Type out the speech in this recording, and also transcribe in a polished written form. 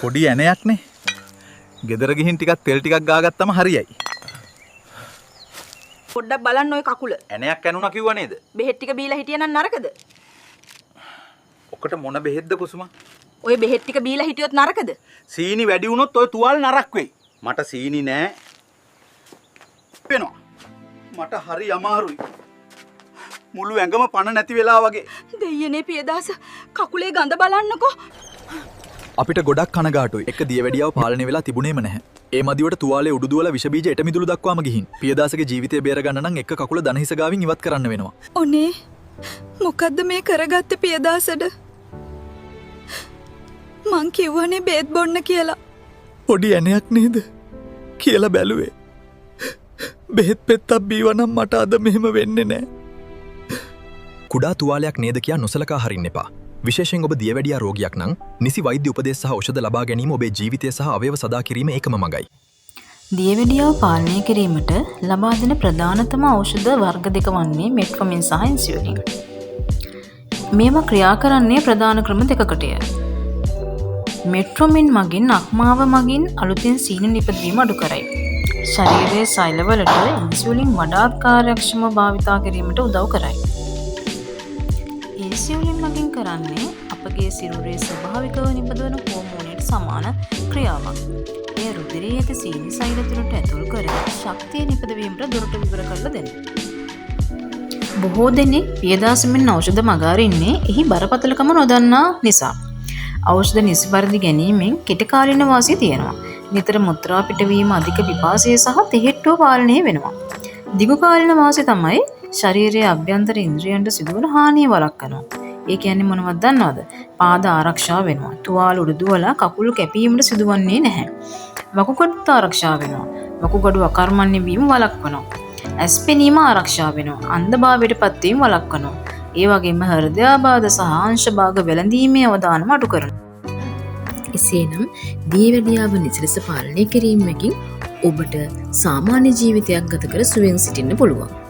පොඩි ඇණයක්නේ. ගෙදර ගිහින් ටිකක් තෙල් ටිකක් ගාගත්තම හරියයි. පොඩ්ඩක් බලන්න ඔය කකුල. ඇණයක් ඇනුණා කිව්වා නේද? බෙහෙත් ටික බීලා හිටියනම් නරකද? ඔකට මොන බෙහෙත්ද කුසුම? ඔය බෙහෙත් ටික බීලා හිටියොත් නරකද? සීනි වැඩි වුණොත් ඔය තුවාල නරක් වෙයි. මට සීනි නෑ. වෙනවා. මට හරි අමාරුයි. මුළු ඇඟම පණ නැති වෙලා වගේ. දෙයියනේ පියදාස කකුලේ ගඳ බලන්නකෝ. අපිට ගොඩක් කනගාටුයි. එක දියවැඩියාව පාලනය වෙලා තිබුණේම නැහැ. ඒ මදිවට තුවාලේ උඩු දුවලා විෂ බීජ එට මිදුළු දක්වාම ගිහින් පියදාසගේ ජීවිතය බේර ගන්න නම් එක කකුල දණහිස ගාවින් ඉවත් කරන්න වෙනවා. ඔනේ මොකද්ද මේ කරගත්තේ පියදාසට? මං කිව්වනේ බේත් බොන්න කියලා. පොඩි ඇණයක් නේද කියලා බැලුවේ. බෙහෙත් පෙත්තක් බීවනම් මට අද මෙහෙම වෙන්නේ නෑ. කුඩා තුවාලයක් නේද කියා නොසලකා හරින්න එපා. විශේෂයෙන් ඔබ දියවැඩියා රෝගියෙක් නම් නිසි වෛද්‍ය උපදෙස් සහ ඖෂධ ලබා ගැනීම ඔබේ ජීවිතය සහ අවයව සදා කිරීම එකම මඟයි. දියවැඩියාව පාලනය කිරීමට ලබා දෙන ප්‍රධානතම ඖෂධ වර්ග දෙක වන්නේ මෙට්ෆෝමින් සහ ඉන්සියුලින්. මේවා ක්‍රියා කරන්නේ ප්‍රධාන ක්‍රම දෙකකටය. මෙට්ෆෝමින් මගින් අක්මාව මගින් අලුතෙන් සීනි නිපදවීම අඩු කරයි. ශරීරයේ සෛලවලට ඉන්සියුලින් වඩාත් කාර්යක්ෂමව භාවිතා කිරීමට උදව් කරයි. ඉන්සියුලින් මගින් කරන්නේ අපගේ සිරුරේ ස්වභාවිකව නිපදවන හෝමෝනයට සමාන ක්‍රියාවක්. එය රුධිරයේ ඇති සීනි සෛල තුළට ඇතුල් කර ශක්තිය නිපදවීමට දොරටු විවර කරලා දෙනවා. බොහෝ දෙනෙක් පියදාසෙන් ඖෂධ මගහරින්නේ එහි බරපතලකම නොදන්නා නිසා. ඖෂධ නිසි පරිදි ගැනීමෙන් කෙටි කාලින වාසිය තියෙනවා. නිතර මුත්‍රා පිටවීම, අධික පිපාසය සහ තෙහෙට්ටුව පාලනය වෙනවා. දිගු කාලින වාසිය තමයි ශරීරයේ අභ්‍යන්තර ඉන්ද්‍රියන්ට සිදුවන හානිය වළක්වනවා. ඒ කියන්නේ මොනවද දන්නවද? පාද ආරක්ෂා වෙනවා. තුවාල උඩු දුවලා කකුල් කැපීමට සිදුවන්නේ නැහැ. වකුගඩුත් ආරක්ෂා වෙනවා. වකුගඩු අකර්මණ්‍ය වීම වළක්වනවා. ඇස් පෙනීම ආරක්ෂා වෙනවා. අන්ධභාවයට පත්වීම වළක්වනවා. ඒ වගේම හෘදයාබාධ සහ අංශභාග වැළඳීමේ අවදානම අඩු කරනවා. එසේනම් දියවැඩියාව නිසලස පාලනය කිරීමකින් ඔබට සාමාන්‍ය ජීවිතයක් ගත කර සුවෙන් සිටින්න පුළුවන්.